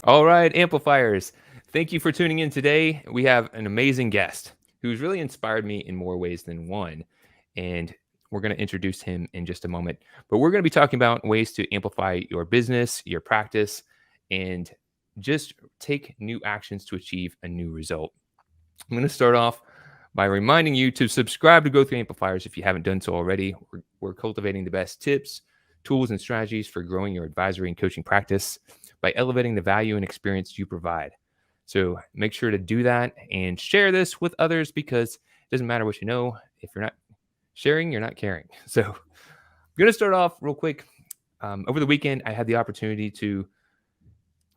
All right, amplifiers. Thank you for tuning in today. We have an amazing guest who's really inspired me in more ways than one. And we're going to introduce him in just a moment. But we're going to be talking about ways to amplify your business, your practice, and just take new actions to achieve a new result. I'm going to start off by reminding you to subscribe to Go Through Amplifiers if you haven't done so already. We're cultivating the best tips, tools, and strategies for growing your advisory and coaching practice by elevating the value and experience you provide. So make sure to do that and share this with others, because it doesn't matter what you know. If you're not sharing, you're not caring. So I'm going to start off real quick. Over the weekend, I had the opportunity to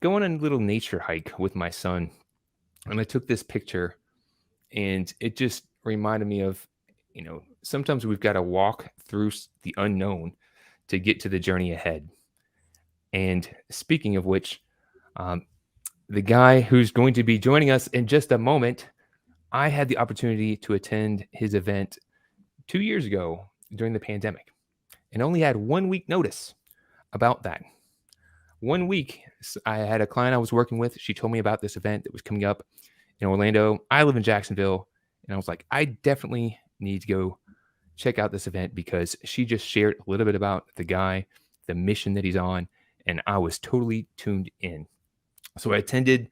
go on a little nature hike with my son. And I took this picture, and it just reminded me of, sometimes we've got to walk through the unknown to get to the journey ahead. And speaking of which, the guy who's going to be joining us in just a moment, I had the opportunity to attend his event 2 years ago during the pandemic, and only had 1 week notice about that. 1 week, I had a client I was working with. She told me about this event that was coming up in Orlando. I live in Jacksonville, and I was like, I definitely need to go check out this event, because she just shared a little bit about the guy, the mission that he's on, and I was totally tuned in. So I attended,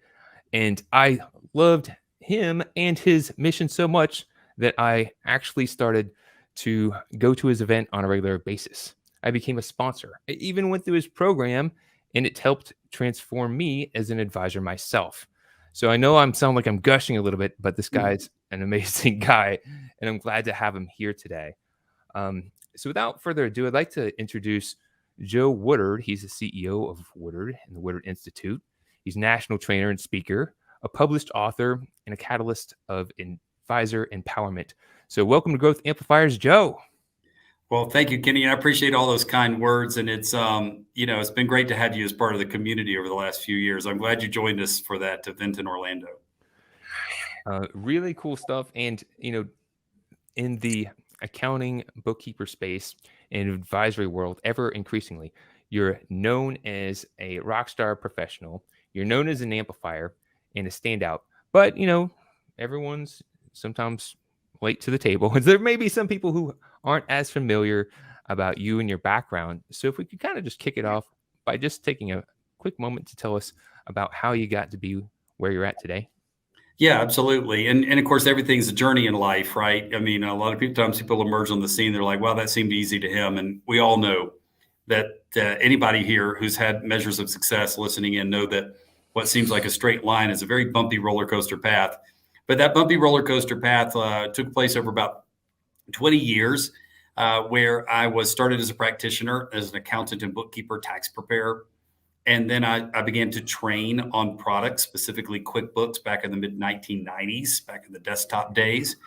and I loved him and his mission so much that I actually started to go to his event on a regular basis. I became a sponsor. I even went through his program, and it helped transform me as an advisor myself. So I know I sound like I'm gushing a little bit, but this guy's an amazing guy, and I'm glad to have him here today. So without further ado, I'd like to introduce Joe Woodard. He's the CEO of Woodard and the Woodard Institute. He's a national trainer and speaker, a published author, and a catalyst of advisor empowerment. So welcome to Growth Amplifiers, Joe. Well, thank you, Kenny. I appreciate all those kind words. And it's, it's been great to have you as part of the community over the last few years. I'm glad you joined us for that event in Orlando. Really cool stuff. And, in the accounting bookkeeper space and advisory world, ever increasingly, you're known as a rock star professional. You're known as an amplifier and a standout. But, everyone's sometimes late to the table. There may be some people who aren't as familiar about you and your background. So if we could kind of just kick it off by just taking a quick moment to tell us about how you got to be where you're at today. Yeah, absolutely. And of course, everything's a journey in life, right? I mean, a lot of times people emerge on the scene. They're like, wow, that seemed easy to him. And we all know that anybody here who's had measures of success listening in know that what seems like a straight line is a very bumpy roller coaster path. But that bumpy roller coaster path took place over about 20 years, where I was started as a practitioner, as an accountant and bookkeeper, tax preparer. And then I began to train on products, specifically QuickBooks, back in the mid-1990s, back in the desktop days.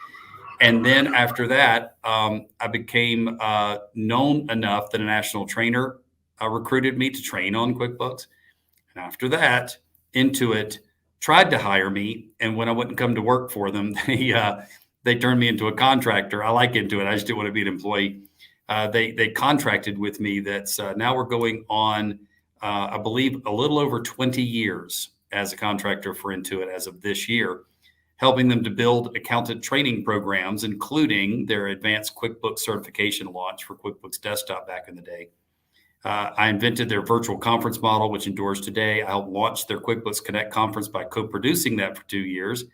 And then after that, I became known enough that a national trainer recruited me to train on QuickBooks. And after that, Intuit tried to hire me. And when I wouldn't come to work for them, they turned me into a contractor. I like Intuit. I just didn't want to be an employee. They contracted with me. That's now we're going on, I believe, a little over 20 years as a contractor for Intuit as of this year, helping them to build accountant training programs, including their advanced QuickBooks certification launch for QuickBooks Desktop back in the day. I invented their virtual conference model, which endures today. I helped launch their QuickBooks Connect conference by co-producing that for 2 years.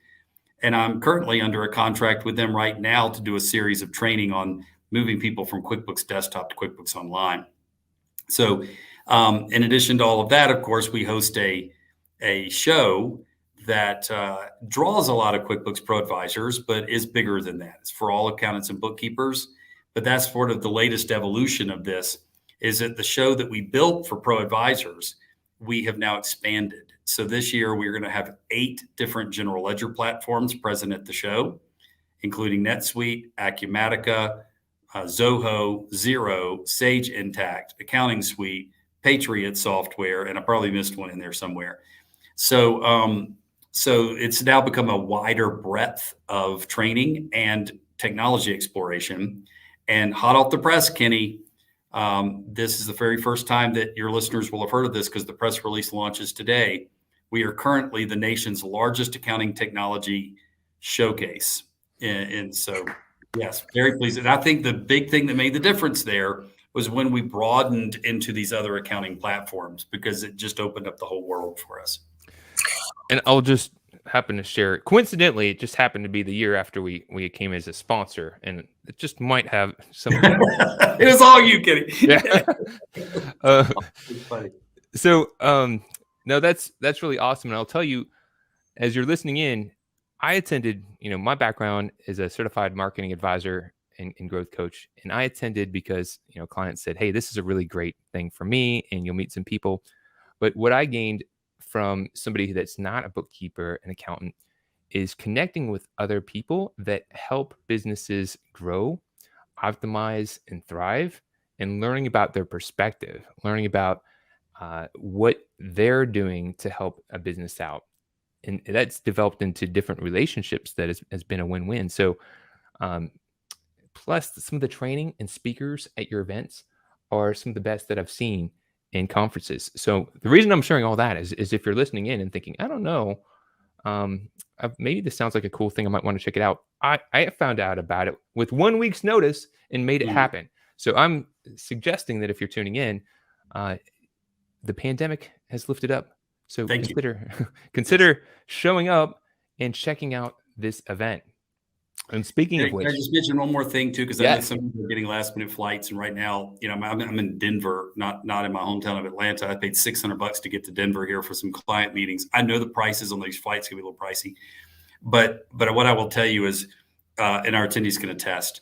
And I'm currently under a contract with them right now to do a series of training on moving people from QuickBooks Desktop to QuickBooks Online. So in addition to all of that, of course, we host a show that draws a lot of QuickBooks Pro advisors, but is bigger than that. It's for all accountants and bookkeepers. But that's sort of the latest evolution of this, is that the show that we built for pro advisors, we have now expanded. So this year, we're going to have 8 different general ledger platforms present at the show, including NetSuite, Acumatica, Zoho, Xero, Sage Intacct, Accounting Suite, Patriot Software, and I probably missed one in there somewhere. So it's now become a wider breadth of training and technology exploration. And hot off the press, Kenny, This is the very first time that your listeners will have heard of this because the press release launches today. We are currently the nation's largest accounting technology showcase. And so, yes, very pleased. And I think the big thing that made the difference there was when we broadened into these other accounting platforms, because it just opened up the whole world for us. And I'll just happen to share. Coincidentally, it just happened to be the year after we came as a sponsor, and it just might have some. It was all you, Kenny. Yeah. It's funny. So, no, that's really awesome. And I'll tell you, as you're listening in, I attended. My background is a certified marketing advisor and growth coach, and I attended because clients said, "Hey, this is a really great thing for me, and you'll meet some people." But what I gained from somebody that's not a bookkeeper, an accountant, is connecting with other people that help businesses grow, optimize, and thrive, and learning about their perspective, learning about what they're doing to help a business out. And that's developed into different relationships that has been a win-win. So, um, plus some of the training and speakers at your events are some of the best that I've seen in conferences. So the reason I'm sharing all that is if you're listening in and thinking, I don't know, maybe this sounds like a cool thing, I might want to check it out. I found out about it with 1 week's notice and made it happen. So I'm suggesting that if you're tuning in, the pandemic has lifted up. So consider showing up and checking out this event. And speaking of which, can I just mention one more thing too? Because I know some people are getting last minute flights, and right now, I'm in Denver, not in my hometown of Atlanta. I paid $600 to get to Denver here for some client meetings. I know the prices on these flights can be a little pricey, but what I will tell you is, and our attendees can attest,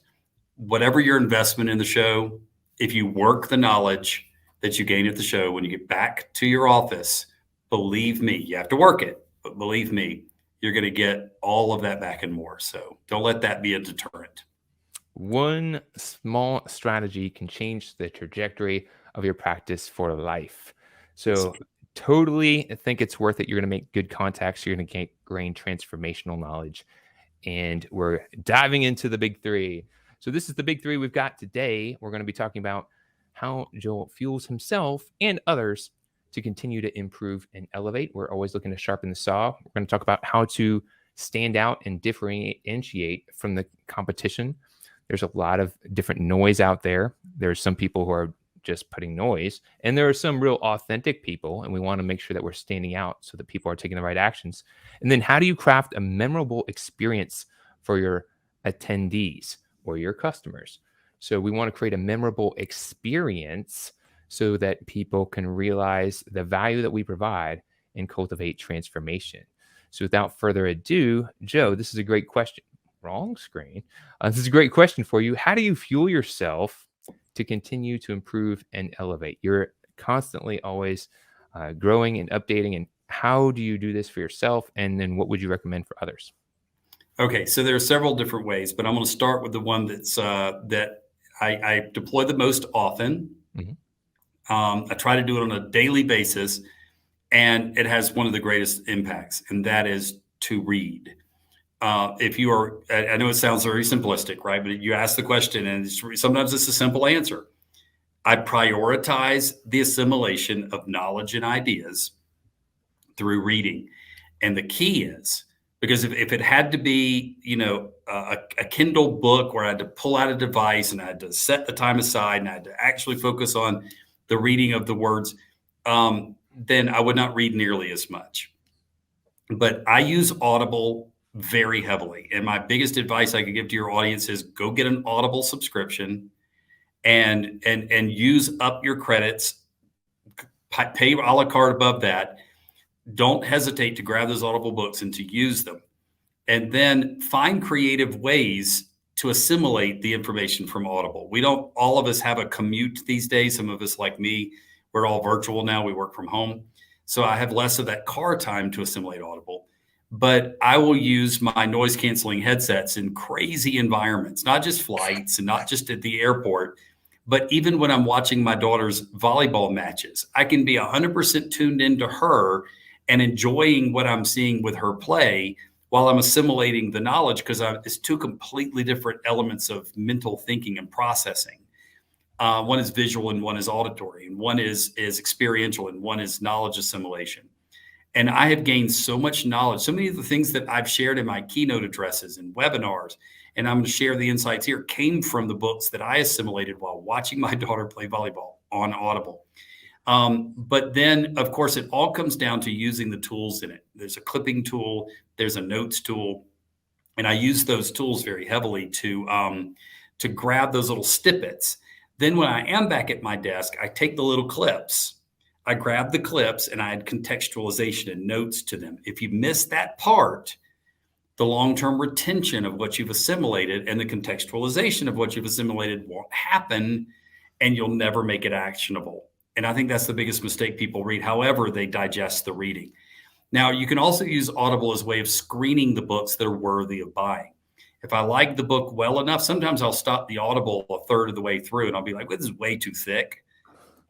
whatever your investment in the show, if you work the knowledge that you gain at the show, when you get back to your office, believe me, you have to work it, but believe me, you're going to get all of that back and more. So don't let that be a deterrent. One small strategy can change the trajectory of your practice for life. So totally think it's worth it. You're going to make good contacts. You're going to gain transformational knowledge. And we're diving into the big three. So this is the big three we've got today. We're going to be talking about how Joel fuels himself and others to continue to improve and elevate. We're always looking to sharpen the saw. We're going to talk about how to stand out and differentiate from the competition. There's a lot of different noise out there. There's some people who are just putting noise, and there are some real authentic people, and we want to make sure that we're standing out so that people are taking the right actions. And then how do you craft a memorable experience for your attendees or your customers? So we want to create a memorable experience so that people can realize the value that we provide and cultivate transformation. So without further ado, Joe, this is a great question. Wrong screen. This is a great question for you. How do you fuel yourself to continue to improve and elevate? You're constantly always growing and updating. And how do you do this for yourself? And then what would you recommend for others? Okay, so there are several different ways, but I'm going to start with the one that's that I deploy the most often. Mm-hmm. I try to do it on a daily basis, and it has one of the greatest impacts, and that is to read. If you are, I know it sounds very simplistic, right? But you ask the question, and sometimes it's a simple answer. I prioritize the assimilation of knowledge and ideas through reading. And the key is, because if it had to be, a Kindle book where I had to pull out a device and I had to set the time aside and I had to actually focus on the reading of the words, then I would not read nearly as much. But I use Audible very heavily. And my biggest advice I could give to your audience is go get an Audible subscription and use up your credits, pay a la carte above that. Don't hesitate to grab those Audible books and to use them. And then find creative ways to assimilate the information from Audible. All of us have a commute these days. Some of us, like me, we're all virtual now. We work from home. So I have less of that car time to assimilate Audible. But I will use my noise canceling headsets in crazy environments, not just flights and not just at the airport, but even when I'm watching my daughter's volleyball matches. I can be 100% tuned into her and enjoying what I'm seeing with her play while I'm assimilating the knowledge, because it's two completely different elements of mental thinking and processing. One is visual and one is auditory, and one is experiential and one is knowledge assimilation. And I have gained so much knowledge, so many of the things that I've shared in my keynote addresses and webinars, and I'm going to share the insights here, came from the books that I assimilated while watching my daughter play volleyball on Audible. But then, of course, it all comes down to using the tools in it. There's a clipping tool, there's a notes tool, and I use those tools very heavily to grab those little snippets. Then, when I am back at my desk, I take the little clips. I grab the clips and I add contextualization and notes to them. If you miss that part, the long-term retention of what you've assimilated and the contextualization of what you've assimilated won't happen, and you'll never make it actionable. And I think that's the biggest mistake people read, however they digest the reading. Now, you can also use Audible as a way of screening the books that are worthy of buying. If I like the book well enough, sometimes I'll stop the Audible a third of the way through and I'll be like, well, this is way too thick.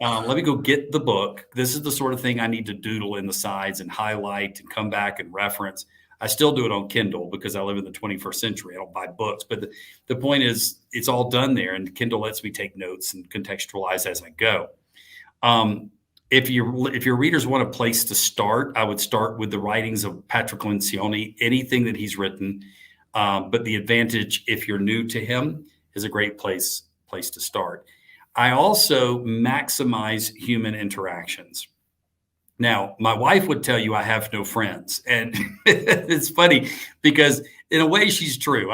Let me go get the book. This is the sort of thing I need to doodle in the sides and highlight and come back and reference. I still do it on Kindle because I live in the 21st century. I don't buy books, but the point is it's all done there, and Kindle lets me take notes and contextualize as I go. If your readers want a place to start, I would start with the writings of Patrick Lencioni, anything that he's written. But the advantage, if you're new to him, is a great place to start. I also maximize human interactions. Now, my wife would tell you I have no friends, and it's funny because in a way she's true.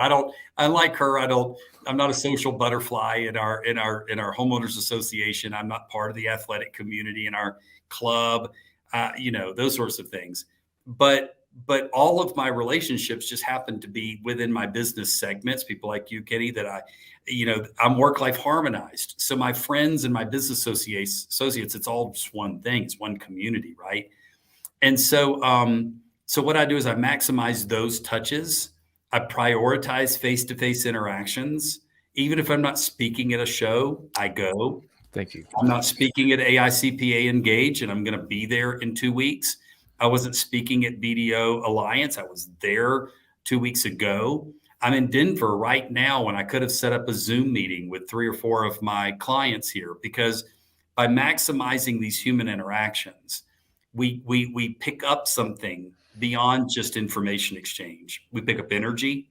Unlike her, I'm not a social butterfly in our homeowners association. I'm not part of the athletic community in our club, those sorts of things. But all of my relationships just happen to be within my business segments. People like you, Kenny, that I'm work-life harmonized. So my friends and my business associates, it's all just one thing. It's one community, right? And so what I do is I maximize those touches. I prioritize face-to-face interactions. Even if I'm not speaking at a show, I go. Thank you. I'm not speaking at AICPA Engage, and I'm going to be there in 2 weeks. I wasn't speaking at BDO Alliance. I was there 2 weeks ago. I'm in Denver right now when I could have set up a Zoom meeting with 3 or 4 of my clients here, because by maximizing these human interactions, we pick up something beyond just information exchange. We pick up energy,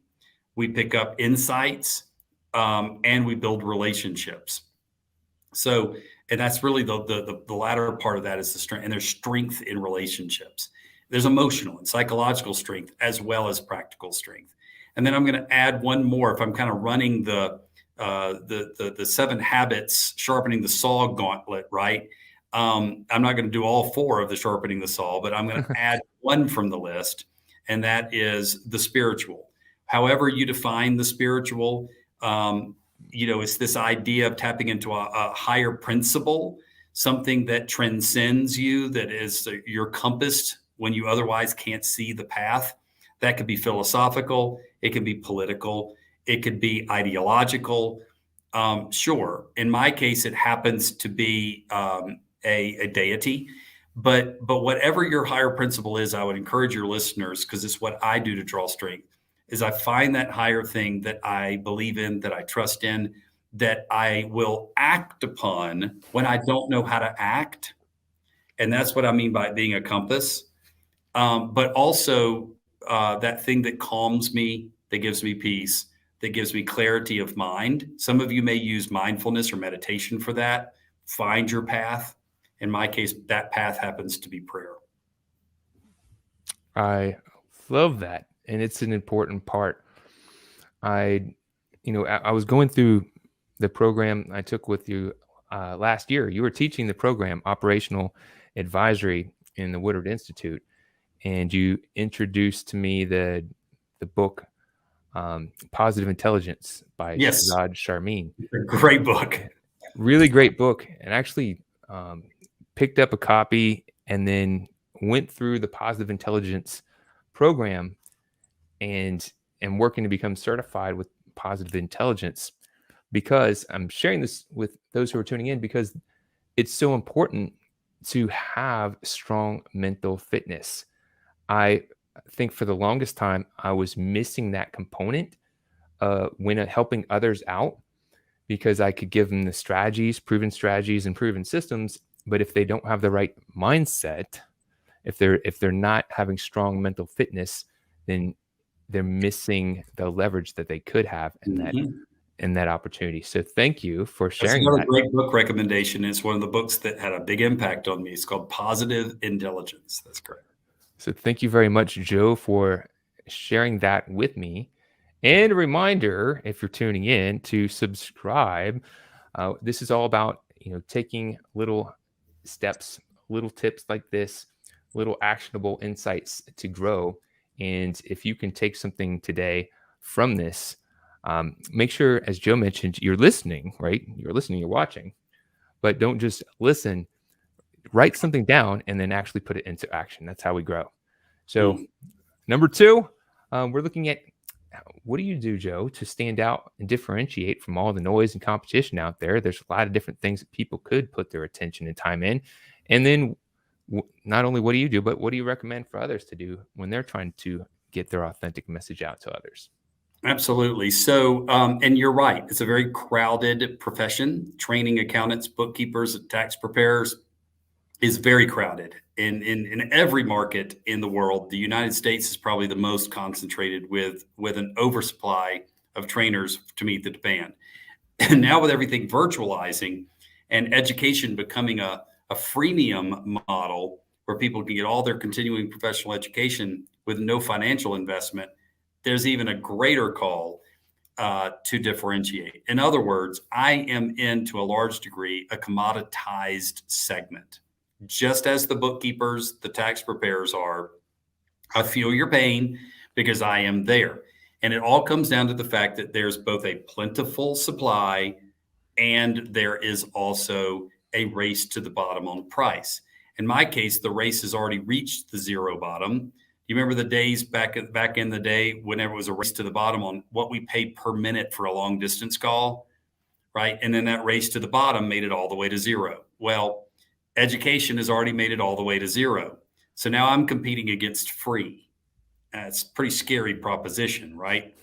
we pick up insights, and we build relationships. So, and that's really the latter part of that is the strength, and there's strength in relationships. There's emotional and psychological strength as well as practical strength. And then I'm going to add one more. If I'm kind of running the 7 habits, sharpening the saw gauntlet, right? I'm not going to do all 4 of the sharpening the saw, but I'm going to add one from the list, and that is the spiritual. However you define the spiritual, it's this idea of tapping into a higher principle, something that transcends you, that is your compass when you otherwise can't see the path. That could be philosophical. It can be political. It could be ideological. Sure. In my case, it happens to be a deity. But whatever your higher principle is, I would encourage your listeners, because it's what I do to draw strength, is I find that higher thing that I believe in, that I trust in, that I will act upon when I don't know how to act. And that's what I mean by being a compass. But also that thing that calms me, that gives me peace, that gives me clarity of mind. Some of you may use mindfulness or meditation for that. Find your path. In my case, that path happens to be prayer. I love that. And it's an important part. I was going through the program I took with you last year. You were teaching the program, Operational Advisory, in the Woodard Institute. And you introduced to me the book, Positive Intelligence by Shazad Sharmin. Great book. Really great book. And actually picked up a copy and then went through the Positive Intelligence program and am working to become certified with Positive Intelligence, because I'm sharing this with those who are tuning in, because it's so important to have strong mental fitness. I think for the longest time, I was missing that component when helping others out. because I could give them the strategies and proven systems. But if they don't have the right mindset, if they're not having strong mental fitness, then they're missing the leverage that they could have Mhm. in that opportunity. So thank you for That's sharing another that. great book recommendation. It's one of the books that had a big impact on me. It's called Positive Intelligence. That's correct. So thank you very much, Joe, for sharing that with me. And a reminder, if you're tuning in, to subscribe. This is all about taking little steps, little tips like this, little actionable insights to grow. And if you can take something today from this, make sure, as Joe mentioned, you're listening, right? You're listening, you're watching, but don't just listen. Write something down and then actually put it into action. That's how we grow. So, Mm. number two, we're looking at what do you do, Joe, to stand out and differentiate from all the noise and competition out there? There's a lot of different things that people could put their attention and time in. And then not only what do you do, but what do you recommend for others to do when they're trying to get their authentic message out to others? Absolutely. So, and you're right. It's a very crowded profession. Training accountants, bookkeepers, and tax preparers is very crowded in every market in the world. The United States is probably the most concentrated with an oversupply of trainers to meet the demand. And now with everything virtualizing and education becoming a freemium model where people can get all their continuing professional education with no financial investment, there's even a greater call to differentiate. In other words, I am in, to a large degree, a commoditized segment. Just as the bookkeepers, the tax preparers are, I feel your pain because I am there. And it all comes down to the fact that there's both a plentiful supply and there is also a race to the bottom on price. In my case, the race has already reached the zero bottom. You remember the days back in the day whenever it was a race to the bottom on what we paid per minute for a long distance call, right? And then that race to the bottom made it all the way to zero. Well, education has already made it all the way to zero. So now I'm competing against free. It's a pretty scary proposition, right?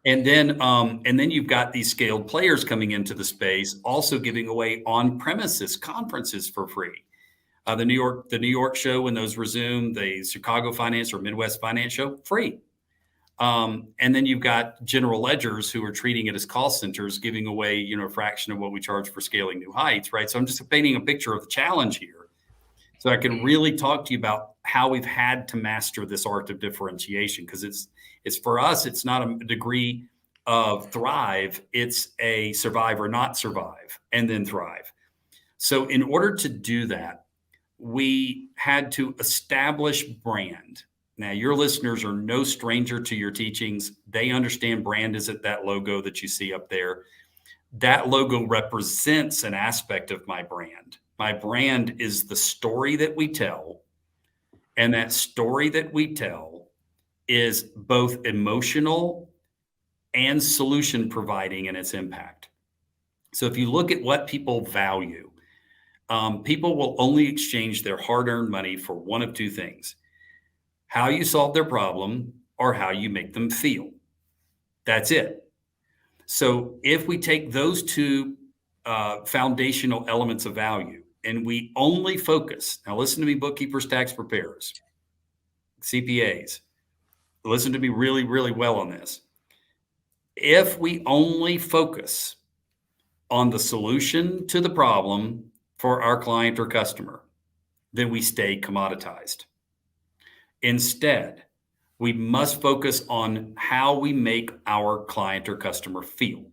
And then you've got these scaled players coming into the space, also giving away on-premises conferences for free. The New York show, when those resume, the Chicago Finance or Midwest Finance show, free. And then you've got general ledgers who are treating it as call centers, giving away a fraction of what we charge for scaling new heights, right? So I'm just painting a picture of the challenge here, so I can really talk to you about how we've had to master this art of differentiation, because it's for us, it's not a degree of thrive, it's a survive or not survive and then thrive. So in order to do that, we had to establish brand. Now, your listeners are no stranger to your teachings. They understand brand isn't that logo that you see up there. That logo represents an aspect of my brand. My brand is the story that we tell. And that story that we tell is both emotional and solution providing in its impact. So if you look at what people value, people will only exchange their hard earned money for one of two things: how you solve their problem or how you make them feel. That's it. So if we take those two foundational elements of value and we only focus, now listen to me, bookkeepers, tax preparers, CPAs, listen to me really, really well on this. If we only focus on the solution to the problem for our client or customer, then we stay commoditized. Instead, we must focus on how we make our client or customer feel.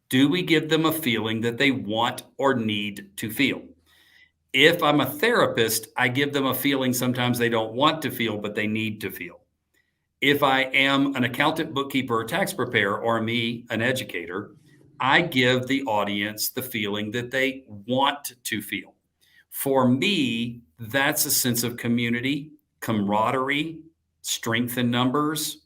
Do we give them a feeling that they want or need to feel? If I'm a therapist, I give them a feeling sometimes they don't want to feel, but they need to feel. If I am an accountant, bookkeeper, or tax preparer, or me, an educator, I give the audience the feeling that they want to feel. For me, that's a sense of community, camaraderie, strength in numbers.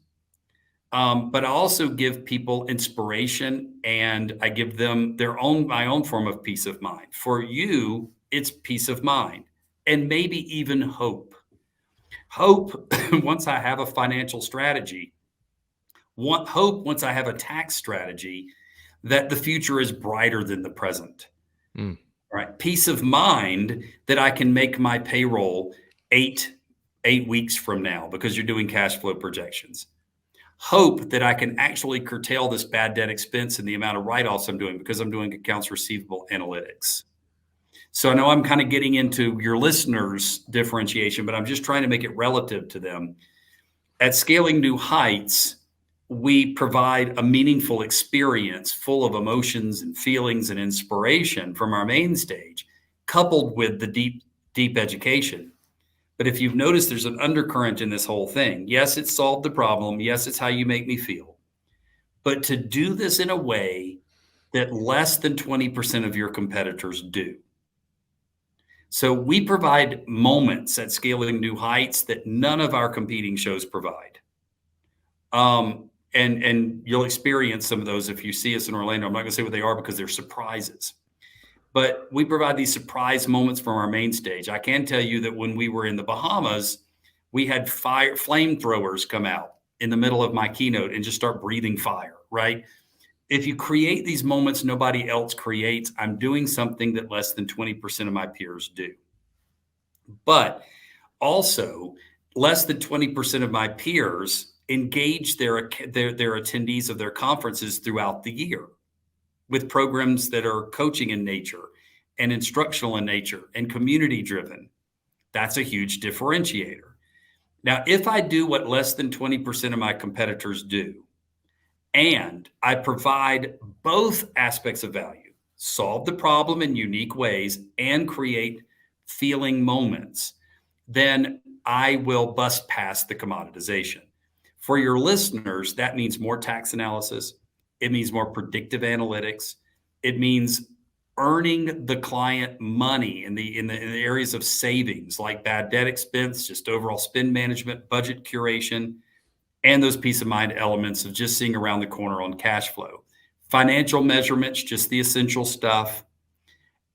But I also give people inspiration, and I give them my own form of peace of mind. For you, it's peace of mind and maybe even hope. Hope once I have a financial strategy, hope once I have a tax strategy, that the future is brighter than the present. Mm. Right? Peace of mind that I can make my payroll eight weeks from now because you're doing cash flow projections. Hope that I can actually curtail this bad debt expense and the amount of write-offs I'm doing because I'm doing accounts receivable analytics. So I know I'm kind of getting into your listeners' differentiation, but I'm just trying to make it relative to them. At Scaling New Heights, we provide a meaningful experience full of emotions and feelings and inspiration from our main stage, coupled with the deep education. But if you've noticed, there's an undercurrent in this whole thing. Yes, it solved the problem. Yes, it's how you make me feel. But to do this in a way that less than 20% of your competitors do. So we provide moments at Scaling New Heights that none of our competing shows provide. And you'll experience some of those if you see us in Orlando. I'm not going to say what they are because they're surprises. But we provide these surprise moments from our main stage. I can tell you that when we were in the Bahamas, we had flamethrowers come out in the middle of my keynote and just start breathing fire, right? If you create these moments nobody else creates, I'm doing something that less than 20% of my peers do. But also, less than 20% of my peers engage their attendees of their conferences throughout the year with programs that are coaching in nature and instructional in nature and community driven. That's a huge differentiator. Now, if I do what less than 20% of my competitors do, and I provide both aspects of value, solve the problem in unique ways, and create feeling moments, then I will bust past the commoditization. For your listeners, that means more tax analysis. It means more predictive analytics. It means earning the client money in the areas of savings like bad debt expense, just overall spend management, budget curation, and those peace of mind elements of just seeing around the corner on cash flow. Financial measurements, just the essential stuff.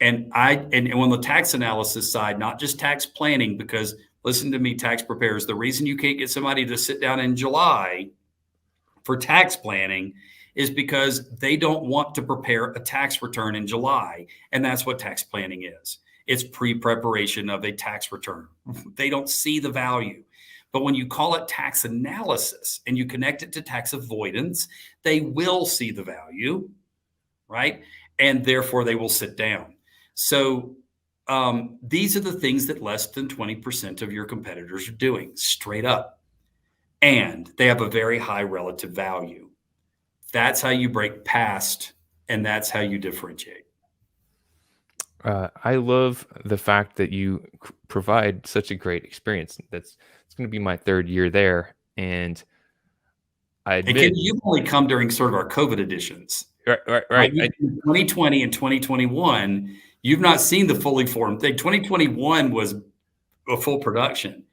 And on the tax analysis side, not just tax planning, because listen to me, tax preparers, the reason you can't get somebody to sit down in July for tax planning is because they don't want to prepare a tax return in July. And that's what tax planning is. It's pre-preparation of a tax return. They don't see the value. But when you call it tax analysis and you connect it to tax avoidance, they will see the value, right? And therefore they will sit down. So these are the things that less than 20% of your competitors are doing, straight up. And they have a very high relative value. That's how you break past, and that's how you differentiate. I love the fact that you provide such a great experience. It's going to be my third year there, and I admit, you've only come during sort of our COVID editions. Right. 2020 and 2021, you've not seen the fully formed thing. 2021 was a full production,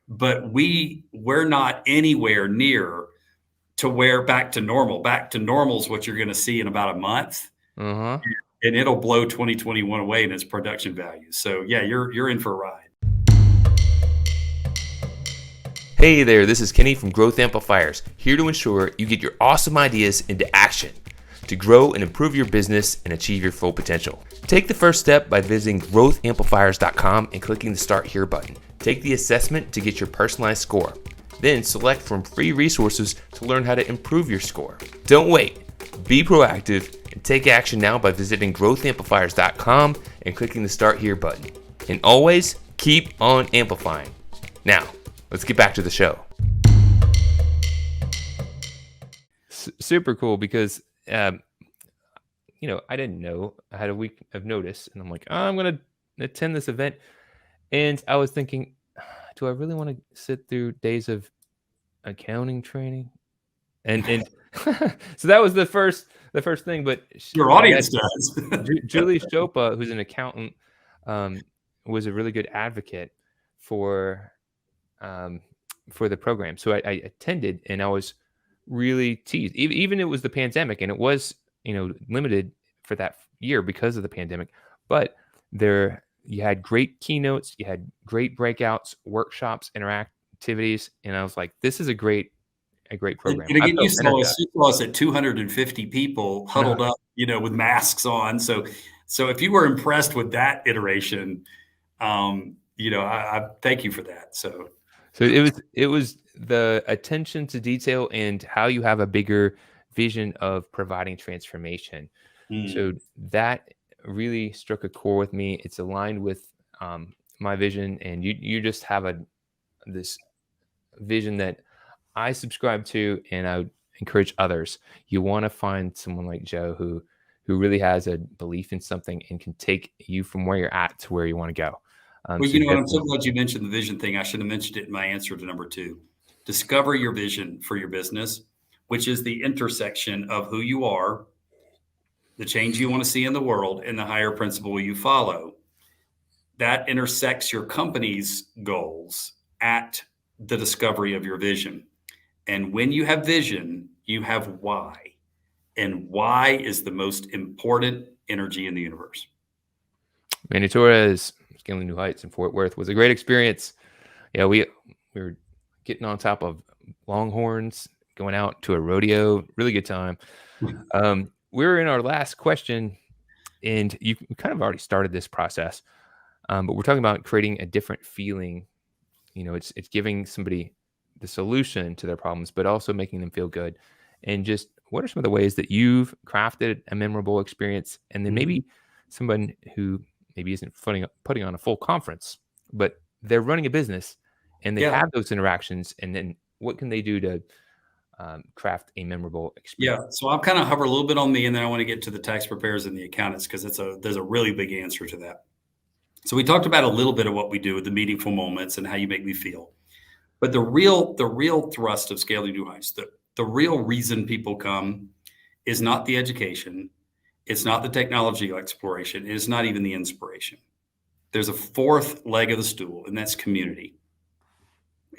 but we're not anywhere near to where back to normal. Back to normal is what you're going to see in about a month. Uh-huh. And it'll blow 2021 away in its production value. So yeah, you're in for a ride. Hey there, this is Kenny from Growth Amplifiers, here to ensure you get your awesome ideas into action to grow and improve your business and achieve your full potential. Take the first step by visiting growthamplifiers.com and clicking the Start Here button. Take the assessment to get your personalized score. Then select from free resources to learn how to improve your score. Don't wait. Be proactive and take action now by visiting growthamplifiers.com and clicking the Start Here button. And always keep on amplifying. Now, let's get back to the show. Super cool because, I didn't know. I had a week of notice and I'm like, I'm going to attend this event. And I was thinking, do I really want to sit through days of accounting training? And so that was the first thing. But your audience does. Julie Chopa, who's an accountant, was a really good advocate for the program. So I attended, and I was really teased. Even it was the pandemic, and it was limited for that year because of the pandemic. But you had great keynotes, you had great breakouts, workshops, activities, and I was like, this is a great a great And program. I again, felt energized. you saw us at 250 people huddled up, with masks on. So if you were impressed with that iteration, I thank you for that. So it was the attention to detail and how you have a bigger vision of providing transformation. So mm, that really struck a core with me. It's aligned with my vision, and you just have this vision that I subscribe to, and I would encourage others. You want to find someone like Joe who really has a belief in something and can take you from where you're at to where you want to go. well, So you know what? I'm so definitely, glad you mentioned the vision thing. I should have mentioned it in my answer to number two. Discover your vision for your business, which is the intersection of who you are, the change you want to see in the world, and the higher principle you follow. That intersects your company's goals at the discovery of your vision. And when you have vision, you have why. And why is the most important energy in the universe. Manny Torres, scaling new heights in Fort Worth was a great experience. Yeah, we were getting on top of longhorns, going out to a rodeo, really good time. We're in our last question, and you kind of already started this process, but we're talking about creating a different feeling. It's giving somebody the solution to their problems, but also making them feel good. And just what are some of the ways that you've crafted a memorable experience, and then Mhm. maybe someone who maybe isn't putting on a full conference, but they're running a business and they Yeah. have those interactions, and then what can they do to craft a memorable Yeah. experience? So I'll kind of hover a little bit on me, and then I want to get to the tax preparers and the accountants because there's a really big answer to that. So we talked about a little bit of what we do with the meaningful moments and how you make me feel. But the real thrust of scaling new heights, the real reason people come is not the education, it's not the technology exploration, it's not even the inspiration. There's a fourth leg of the stool, and that's community.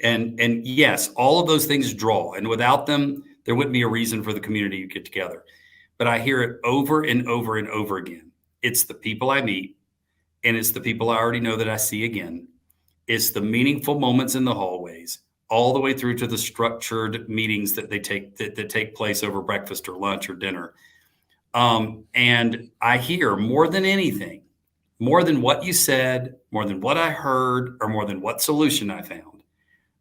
And yes, all of those things draw, and without them, there wouldn't be a reason for the community to get together. But I hear it over and over and over again. It's the people I meet, and it's the people I already know that I see again. It's the meaningful moments in the hallways, all the way through to the structured meetings that take place over breakfast or lunch or dinner. And I hear more than anything, more than what you said, more than what I heard, or more than what solution I found.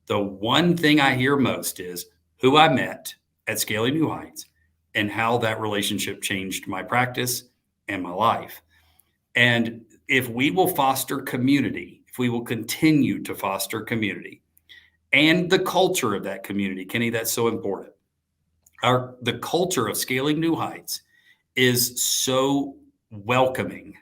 The one thing I hear most is who I met at Scaling New Heights and how that relationship changed my practice and my life. And if we will foster community, if we will continue to foster community and the culture of that community, Kenny, that's so important. The culture of Scaling New Heights is so welcoming.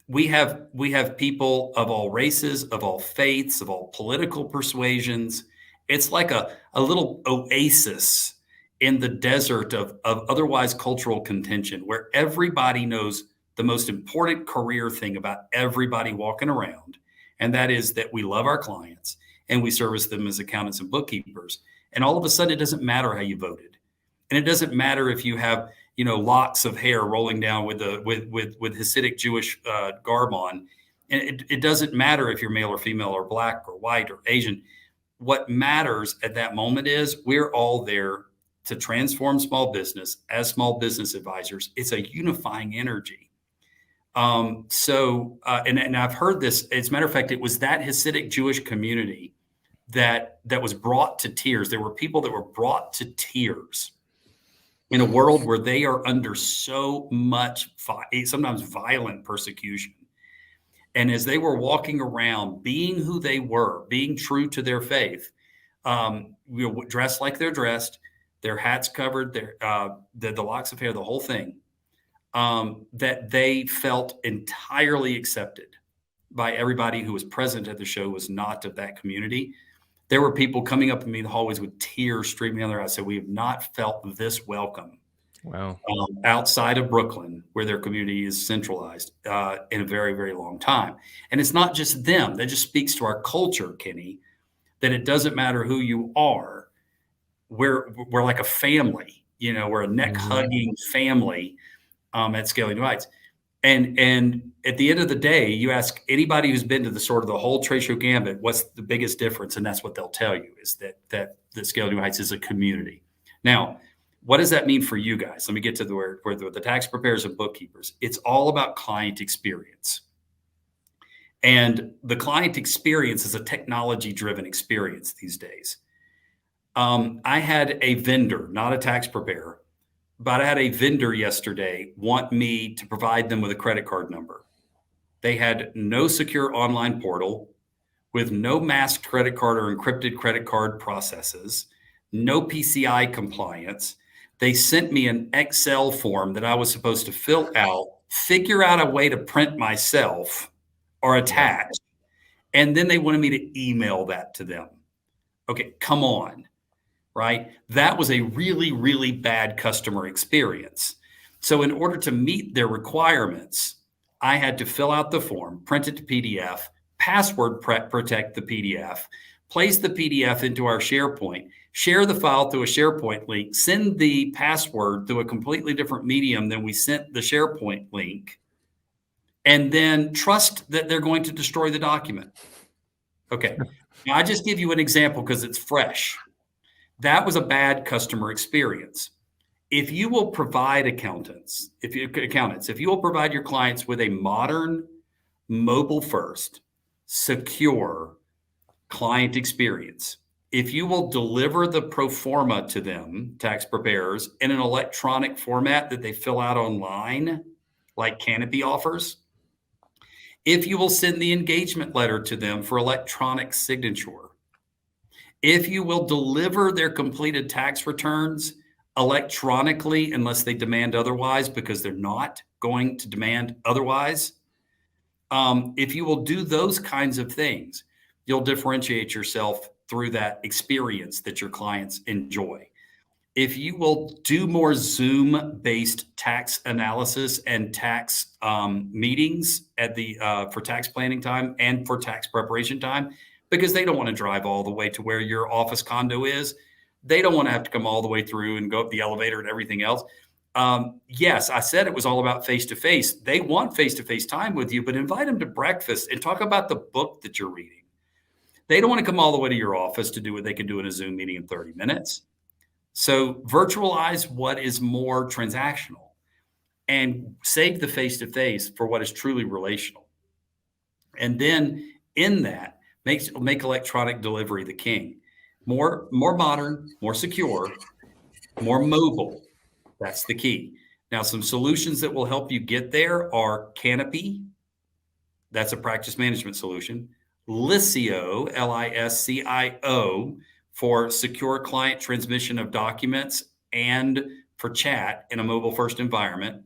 We have people of all races, of all faiths, of all political persuasions. It's like a little oasis in the desert of otherwise cultural contention where everybody knows the most important career thing about everybody walking around. And that is that we love our clients and we service them as accountants and bookkeepers. And all of a sudden, it doesn't matter how you voted. And it doesn't matter if you have locks of hair rolling down with Hasidic Jewish garb on. And it doesn't matter if you're male or female or black or white or Asian. What matters at that moment is we're all there to transform small business as small business advisors. It's a unifying energy. And I've heard this. As a matter of fact, it was that Hasidic Jewish community that was brought to tears. There were people that were brought to tears in a world where they are under so much, sometimes violent persecution. And as they were walking around, being who they were, being true to their faith, dressed like they're dressed, their hats covered, the locks of hair, the whole thing, that they felt entirely accepted by everybody who was present at the show was not of that community. There were people coming up to me in the hallways with tears streaming down their eyes. Said, "We have not felt this welcome Wow. outside of Brooklyn, where their community is centralized, in a very, very long time." And it's not just them. That just speaks to our culture, Kenny, that it doesn't matter who you are. We're like a family. We're a neck Mhm. hugging family at Scaling New Heights. And at the end of the day, you ask anybody who's been to the sort of the whole trade show gambit, what's the biggest difference? And that's what they'll tell you is that Scaling New Heights is a community. Now, what does that mean for you guys? Let me get to where the tax preparers and bookkeepers. It's all about client experience. And the client experience is a technology-driven experience these days. I had a vendor, not a tax preparer, but I had a vendor yesterday want me to provide them with a credit card number. They had no secure online portal with no masked credit card or encrypted credit card processes, no PCI compliance. They sent me an Excel form that I was supposed to fill out, figure out a way to print myself or attach, and then they wanted me to email that to them. Okay, come on, right? That was a really, really bad customer experience. So in order to meet their requirements, I had to fill out the form, print it to PDF, password protect the PDF, place the PDF into our SharePoint, share the file through a SharePoint link, send the password through a completely different medium than we sent the SharePoint link, and then trust that they're going to destroy the document. Okay. Now, I just give you an example because it's fresh. That was a bad customer experience. If you will provide accountants, if you will provide your clients with a modern, mobile first, secure client experience, if you will deliver the pro forma to them, tax preparers, in an electronic format that they fill out online, like Canopy offers, if you will send the engagement letter to them for electronic signature, if you will deliver their completed tax returns electronically, unless they demand otherwise, because they're not going to demand otherwise, if you will do those kinds of things, you'll differentiate yourself through that experience that your clients enjoy. If you will do more Zoom-based tax analysis and tax meetings for tax planning time and for tax preparation time, because they don't want to drive all the way to where your office condo is. They don't want to have to come all the way through and go up the elevator and everything else. Yes, I said it was all about face-to-face. They want face-to-face time with you, but invite them to breakfast and talk about the book that you're reading. They don't want to come all the way to your office to do what they can do in a Zoom meeting in 30 minutes. So virtualize what is more transactional and save the face-to-face for what is truly relational. And then in that, make electronic delivery the king. More modern, more secure, more mobile. That's the key. Now, some solutions that will help you get there are Canopy. That's a practice management solution. Liscio, Liscio, for secure client transmission of documents and for chat in a mobile-first environment.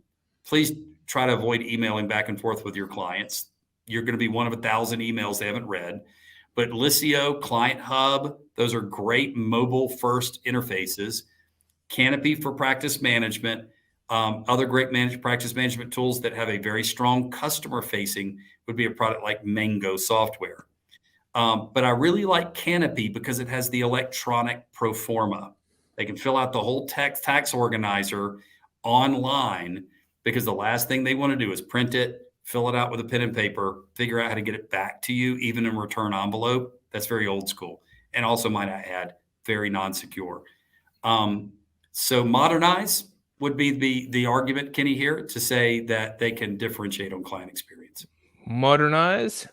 Please try to avoid emailing back and forth with your clients. You're going to be one of 1,000 emails they haven't read. But Liscio, Client Hub, those are great mobile-first interfaces. Canopy for practice management, other great practice management tools that have a very strong customer-facing would be a product like Mango Software. But I really like Canopy because it has the electronic pro forma. They can fill out the whole tax organizer online because the last thing they want to do is print it, fill it out with a pen and paper, figure out how to get it back to you, even in return envelope. That's very old school. And also, might I add, very non-secure. So modernize would be the argument, Kenny, here to say that they can differentiate on client experience. Modernize,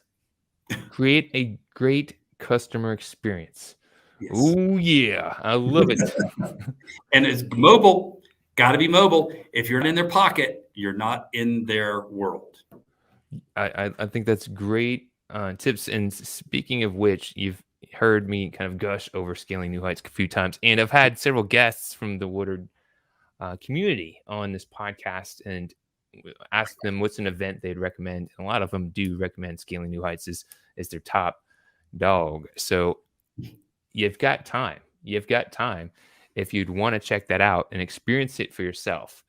create a great customer experience. Yes. Oh yeah, I love it. And it's mobile, got to be mobile. If you're in their pocket, you're not in their world. I think that's great tips. And speaking of which, you've heard me kind of gush over Scaling New Heights a few times, and I've had several guests from the Woodard community on this podcast and asked them what's an event they'd recommend. And a lot of them do recommend Scaling New Heights as their top dog. So you've got time. You've got time if you'd want to check that out and experience it for yourself.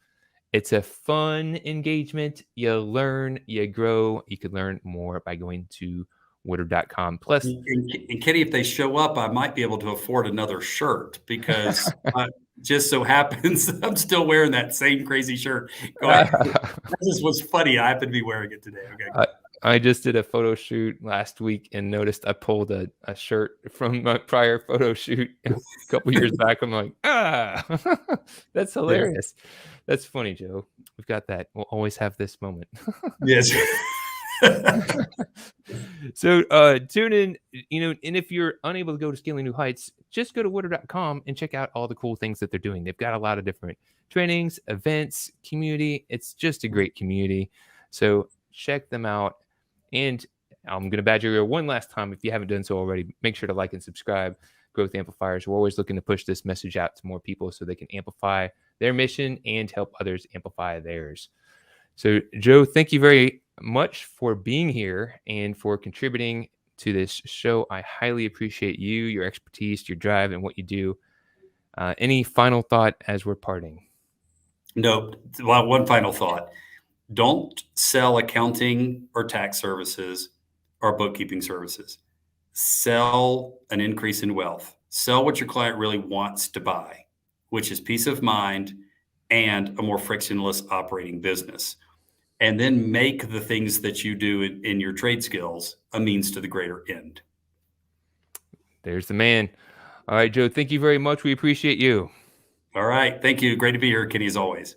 It's a fun engagement. You learn, you grow. You could learn more by going to Woodard.com. Plus, and Kenny, if they show up, I might be able to afford another shirt because just so happens I'm still wearing that same crazy shirt. Go ahead. This was funny. I happen to be wearing it today. Okay, go ahead. I just did a photo shoot last week and noticed I pulled a shirt from my prior photo shoot a couple years back. I'm like, that's hilarious. That's funny, Joe. We've got that. We'll always have this moment. Yes. So tune in, and if you're unable to go to Scaling New Heights, just go to Woodard.com and check out all the cool things that they're doing. They've got a lot of different trainings, events, community. It's just a great community. So check them out. And I'm going to badger you one last time. If you haven't done so already, make sure to like and subscribe. Growth Amplifiers. We're always looking to push this message out to more people so they can amplify their mission and help others amplify theirs. So, Joe, thank you very much for being here and for contributing to this show. I highly appreciate you, your expertise, your drive, and what you do. Any final thought as we're parting? No. Well, one final thought. Don't sell accounting or tax services or bookkeeping services. Sell an increase in wealth. Sell what your client really wants to buy, which is peace of mind and a more frictionless operating business. And then make the things that you do in your trade skills a means to the greater end. There's the man. All right, Joe, thank you very much. We appreciate you. All right. Thank you. Great to be here, Kenny, as always.